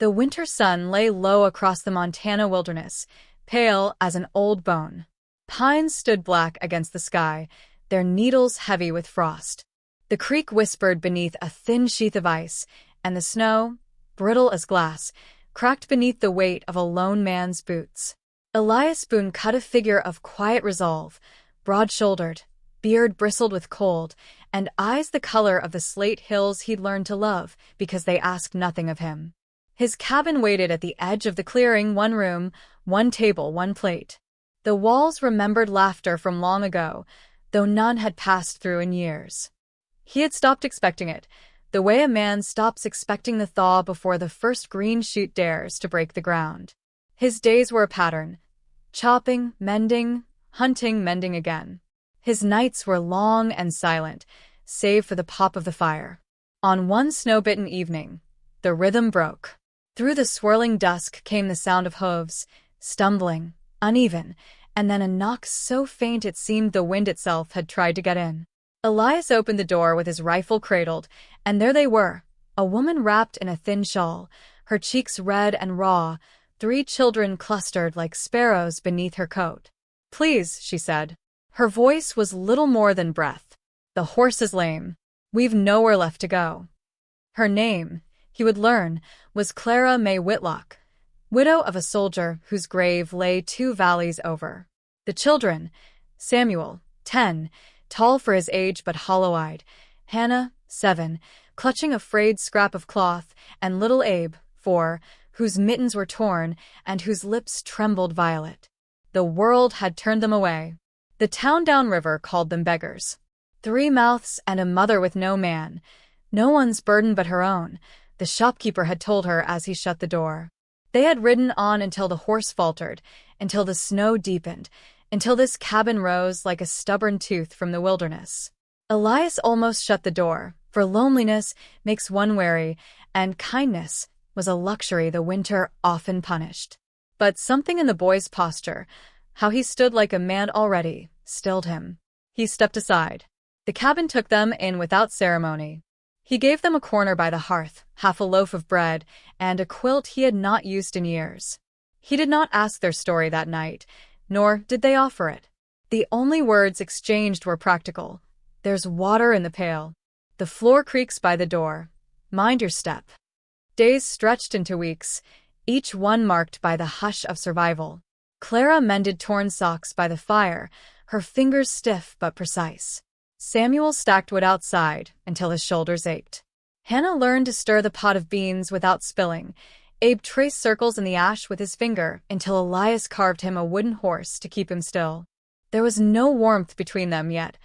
The winter sun lay low across the Montana wilderness, pale as an old bone. Pines stood black against the sky, their needles heavy with frost. The creek whispered beneath a thin sheath of ice, and the snow, brittle as glass, cracked beneath the weight of a lone man's boots. Elias Boone cut a figure of quiet resolve, broad-shouldered, beard bristled with cold, and eyes the color of the slate hills he'd learned to love because they asked nothing of him. His cabin waited at the edge of the clearing, one room, one table, one plate. The walls remembered laughter from long ago, though none had passed through in years. He had stopped expecting it, the way a man stops expecting the thaw before the first green shoot dares to break the ground. His days were a pattern, chopping, mending, hunting, mending again. His nights were long and silent, save for the pop of the fire. On one snow-bitten evening, the rhythm broke. Through the swirling dusk came the sound of hooves, stumbling, uneven, and then a knock so faint it seemed the wind itself had tried to get in. Elias opened the door with his rifle cradled, and there they were, a woman wrapped in a thin shawl, her cheeks red and raw, 3 children clustered like sparrows beneath her coat. "Please," she said. Her voice was little more than breath. "The horse is lame. We've nowhere left to go." Her name, he would learn, was Clara May Whitlock, widow of a soldier whose grave lay 2 valleys over. The children, Samuel, 10, tall for his age but hollow-eyed, Hannah, 7, clutching a frayed scrap of cloth, and little Abe, 4, whose mittens were torn and whose lips trembled violet. The world had turned them away. The town downriver called them beggars. 3 mouths and a mother with no man, no one's burden but her own, the shopkeeper had told her as he shut the door. They had ridden on until the horse faltered, until the snow deepened, until this cabin rose like a stubborn tooth from the wilderness. Elias almost shut the door, for loneliness makes one wary, and kindness was a luxury the winter often punished. But something in the boy's posture, how he stood like a man already, stilled him. He stepped aside. The cabin took them in without ceremony. He gave them a corner by the hearth, half a loaf of bread, and a quilt he had not used in years. He did not ask their story that night, nor did they offer it. The only words exchanged were practical. "There's water in the pail. The floor creaks by the door. Mind your step." Days stretched into weeks, each one marked by the hush of survival. Clara mended torn socks by the fire, her fingers stiff but precise. Samuel stacked wood outside until his shoulders ached. Hannah learned to stir the pot of beans without spilling. Abe traced circles in the ash with his finger until Elias carved him a wooden horse to keep him still. There was no warmth between them yet,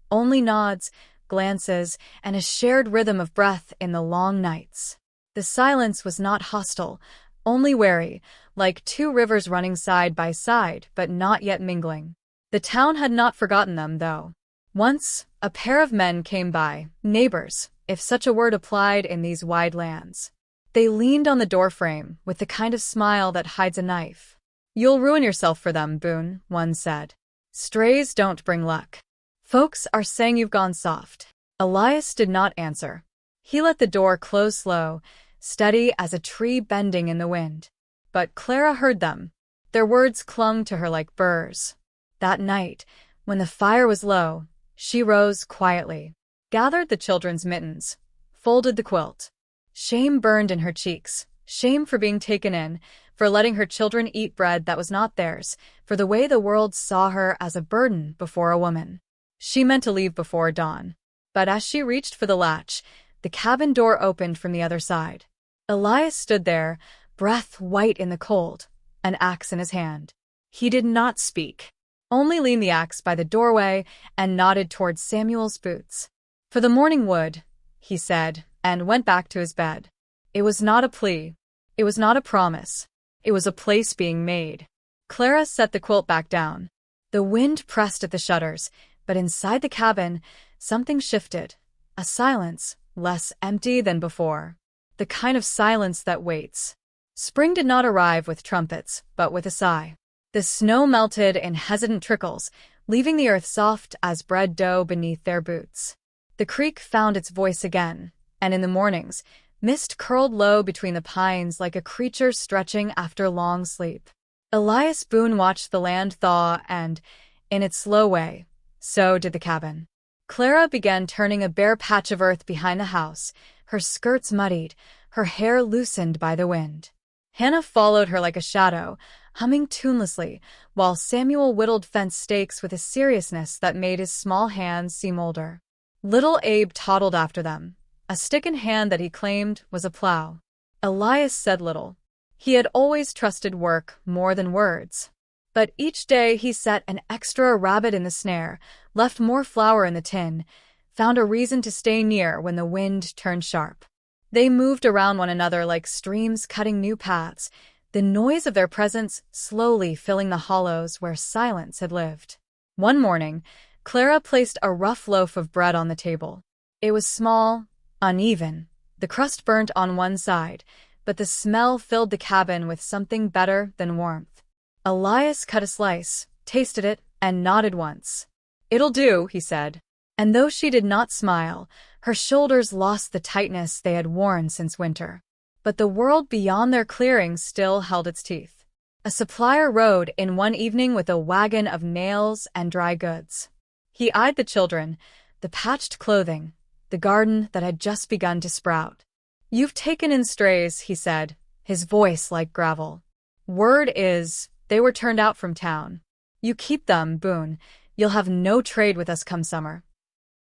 only nods, glances, and a shared rhythm of breath in the long nights. The silence was not hostile, only wary, like 2 rivers running side by side but not yet mingling. The town had not forgotten them, though. Once, a pair of men came by, neighbors, if such a word applied in these wide lands. They leaned on the doorframe with the kind of smile that hides a knife. "You'll ruin yourself for them, Boone," one said. "Strays don't bring luck. Folks are saying you've gone soft." Elias did not answer. He let the door close slow, steady as a tree bending in the wind. But Clara heard them. Their words clung to her like burrs. That night, when the fire was low, she rose quietly, gathered the children's mittens, folded the quilt. Shame burned in her cheeks, shame for being taken in, for letting her children eat bread that was not theirs, for the way the world saw her as a burden before a woman. She meant to leave before dawn. But as she reached for the latch, the cabin door opened from the other side. Elias stood there, breath white in the cold, an axe in his hand. He did not speak, only leaned the axe by the doorway and nodded towards Samuel's boots. "For the morning wood," he said, and went back to his bed. It was not a plea. It was not a promise. It was a place being made. Clara set the quilt back down. The wind pressed at the shutters, but inside the cabin, something shifted. A silence, less empty than before. The kind of silence that waits. Spring did not arrive with trumpets, but with a sigh. The snow melted in hesitant trickles, leaving the earth soft as bread dough beneath their boots. The creek found its voice again, and in the mornings, Mist curled low between the pines like a creature stretching after long sleep. Elias Boone watched the land thaw and, in its slow way, so did the cabin. Clara began turning a bare patch of earth behind the house, her skirts muddied, her hair loosened by the wind. Hannah followed her like a shadow, humming tunelessly, while Samuel whittled fence stakes with a seriousness that made his small hands seem older. Little Abe toddled after them, a stick in hand that he claimed was a plow. Elias said little. He had always trusted work more than words. But each day he set an extra rabbit in the snare, left more flour in the tin, found a reason to stay near when the wind turned sharp. They moved around one another like streams cutting new paths, the noise of their presence slowly filling the hollows where silence had lived. One morning, Clara placed a rough loaf of bread on the table. It was small, uneven, the crust burnt on one side, but the smell filled the cabin with something better than warmth. Elias cut a slice, tasted it, and nodded once. "It'll do," he said. And though she did not smile, her shoulders lost the tightness they had worn since winter. But the world beyond their clearing still held its teeth. A supplier rode in one evening with a wagon of nails and dry goods. He eyed the children, the patched clothing, the garden that had just begun to sprout. "You've taken in strays," he said, his voice like gravel. "Word is, they were turned out from town. You keep them, Boone. You'll have no trade with us come summer."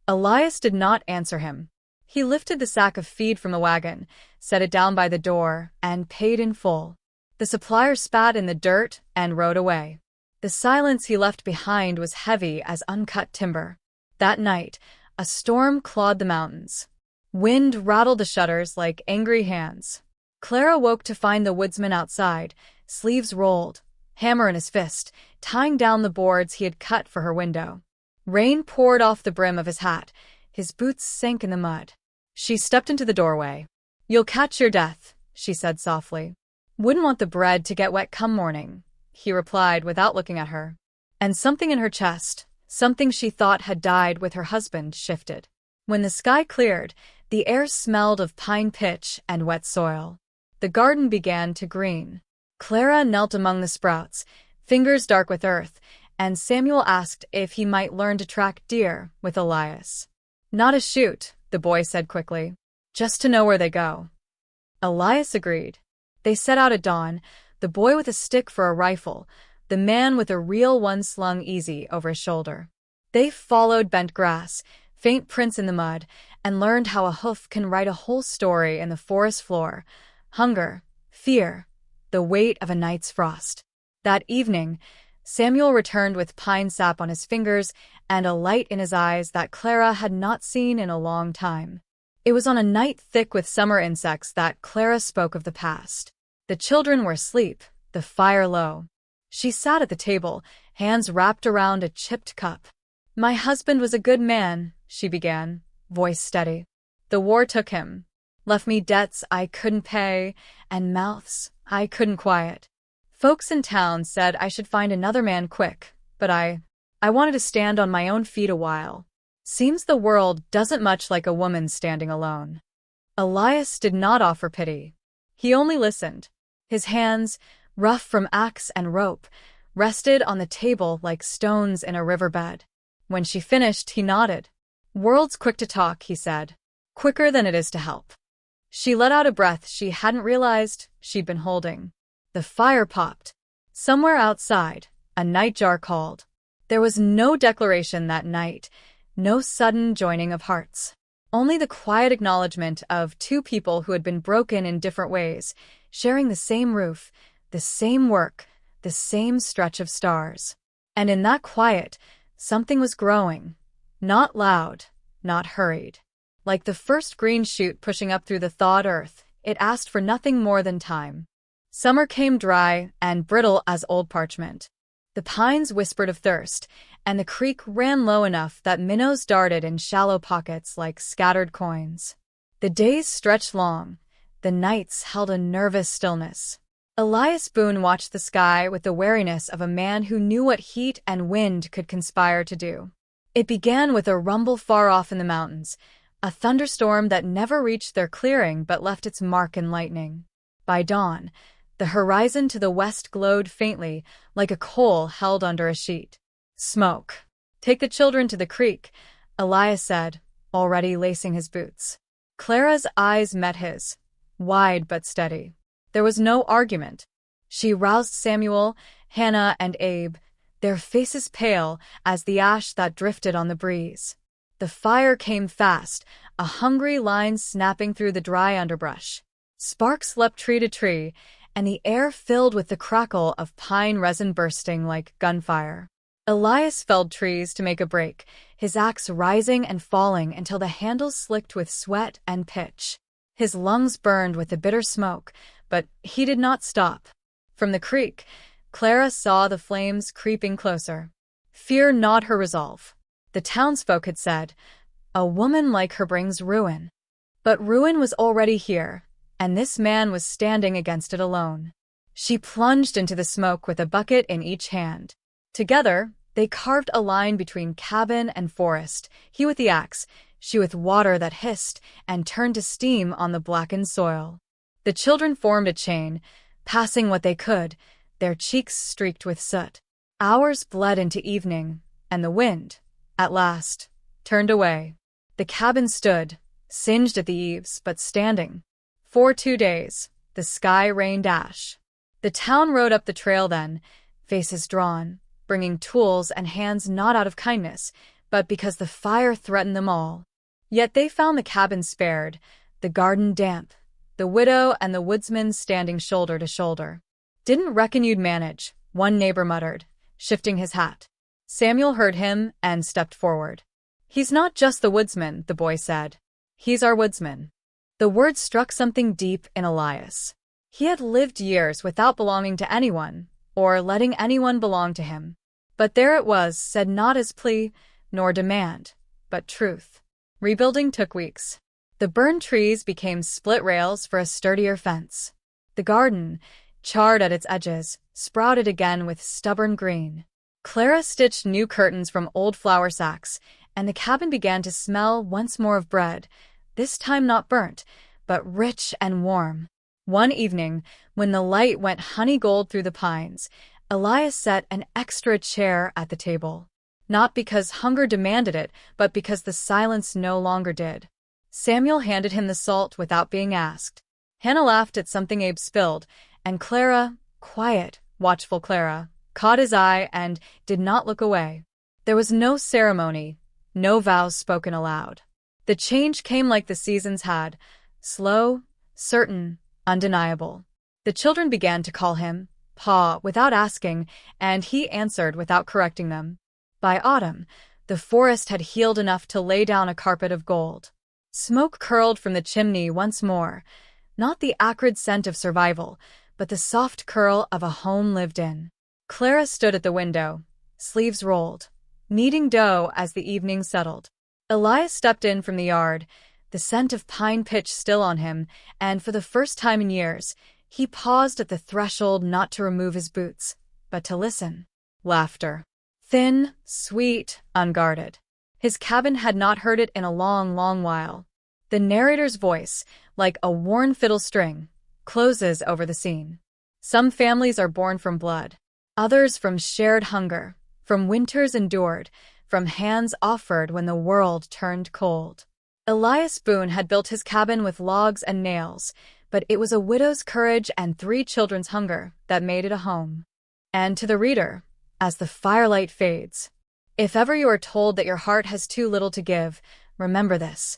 Elias did not answer him. He lifted the sack of feed from the wagon, set it down by the door, and paid in full. The supplier spat in the dirt and rode away. The silence he left behind was heavy as uncut timber. That night, a storm clawed the mountains. Wind rattled the shutters like angry hands. Clara woke to find the woodsman outside, sleeves rolled, hammer in his fist, tying down the boards he had cut for her window. Rain poured off the brim of his hat. His boots sank in the mud. She stepped into the doorway. "You'll catch your death," she said softly. "Wouldn't want the bread to get wet come morning," he replied without looking at her. And something in her chest, something she thought had died with her husband, shifted. When the sky cleared, the air smelled of pine pitch and wet soil. The garden began to green. Clara knelt among the sprouts, fingers dark with earth, and Samuel asked if he might learn to track deer with Elias. "Not a shoot," the boy said quickly. "Just to know where they go." Elias agreed. They set out at dawn, the boy with a stick for a rifle, the man with a real one slung easy over his shoulder. They followed bent grass, faint prints in the mud, and learned how a hoof can write a whole story in the forest floor: hunger, fear, the weight of a night's frost. That evening, Samuel returned with pine sap on his fingers and a light in his eyes that Clara had not seen in a long time. It was on a night thick with summer insects that Clara spoke of the past. The children were asleep, the fire low. She sat at the table, hands wrapped around a chipped cup. "My husband was a good man," she began, voice steady. "The war took him. Left me debts I couldn't pay, and mouths I couldn't quiet. Folks in town said I should find another man quick, but I wanted to stand on my own feet a while. Seems the world doesn't much like a woman standing alone." Elias did not offer pity. He only listened. His hands, rough from axe and rope, rested on the table like stones in a riverbed. When she finished, he nodded. "World's quick to talk," he said. "Quicker than it is to help." She let out a breath she hadn't realized she'd been holding. The fire popped. Somewhere outside, a nightjar called. There was no declaration that night, no sudden joining of hearts. Only the quiet acknowledgement of two people who had been broken in different ways, sharing the same roof, the same work, the same stretch of stars. And in that quiet, something was growing. Not loud, not hurried. Like the first green shoot pushing up through the thawed earth, it asked for nothing more than time. Summer came dry and brittle as old parchment. The pines whispered of thirst, and the creek ran low enough that minnows darted in shallow pockets like scattered coins. The days stretched long. The nights held a nervous stillness. Elias Boone watched the sky with the wariness of a man who knew what heat and wind could conspire to do. It began with a rumble far off in the mountains, a thunderstorm that never reached their clearing but left its mark in lightning. By dawn, the horizon to the west glowed faintly, like a coal held under a sheet. "Smoke. Take the children to the creek," Elias said, already lacing his boots. Clara's eyes met his, wide but steady. There was no argument. She roused Samuel, Hannah, and Abe, their faces pale as the ash that drifted on the breeze. The fire came fast, a hungry line snapping through the dry underbrush. Sparks leapt tree to tree, and the air filled with the crackle of pine resin bursting like gunfire. Elias felled trees to make a break, his axe rising and falling until the handles slicked with sweat and pitch. His lungs burned with the bitter smoke, but he did not stop. From the creek, Clara saw the flames creeping closer. Fear gnawed her resolve. The townsfolk had said, "A woman like her brings ruin." But ruin was already here, and this man was standing against it alone. She plunged into the smoke with a bucket in each hand. Together, they carved a line between cabin and forest, he with the axe, she with water that hissed and turned to steam on the blackened soil. The children formed a chain, passing what they could, their cheeks streaked with soot. Hours bled into evening, and the wind, at last, turned away. The cabin stood, singed at the eaves, but standing. For 2 days, the sky rained ash. The town rode up the trail then, faces drawn, bringing tools and hands not out of kindness, but because the fire threatened them all. Yet they found the cabin spared, the garden damp, the widow and the woodsman standing shoulder to shoulder. "Didn't reckon you'd manage," one neighbor muttered, shifting his hat. Samuel heard him and stepped forward. "He's not just the woodsman," the boy said. "He's our woodsman." The word struck something deep in Elias. He had lived years without belonging to anyone, or letting anyone belong to him. But there it was, said not as plea, nor demand, but truth. Rebuilding took weeks. The burned trees became split rails for a sturdier fence. The garden, charred at its edges, sprouted again with stubborn green. Clara stitched new curtains from old flour sacks, and the cabin began to smell once more of bread, this time not burnt, but rich and warm. One evening, when the light went honey gold through the pines, Elias set an extra chair at the table. Not because hunger demanded it, but because the silence no longer did. Samuel handed him the salt without being asked. Hannah laughed at something Abe spilled, and Clara, quiet, watchful Clara, caught his eye and did not look away. There was no ceremony, no vows spoken aloud. The change came like the seasons had, slow, certain, undeniable. The children began to call him Pa without asking, and he answered without correcting them. By autumn, the forest had healed enough to lay down a carpet of gold. Smoke curled from the chimney once more, not the acrid scent of survival, but the soft curl of a home lived in. Clara stood at the window, sleeves rolled, kneading dough as the evening settled. Elias stepped in from the yard, the scent of pine pitch still on him, and for the first time in years, he paused at the threshold not to remove his boots, but to listen. Laughter. Thin, sweet, unguarded. His cabin had not heard it in a long, long while. The narrator's voice, like a worn fiddle string, closes over the scene. Some families are born from blood, others from shared hunger, from winters endured, from hands offered when the world turned cold. Elias Boone had built his cabin with logs and nails, but it was a widow's courage and 3 children's hunger that made it a home. And to the reader, as the firelight fades, if ever you are told that your heart has too little to give, remember this.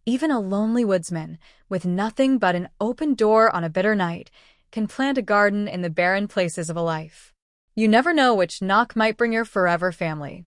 Even a lonely woodsman, with nothing but an open door on a bitter night, can plant a garden in the barren places of a life. You never know which knock might bring your forever family.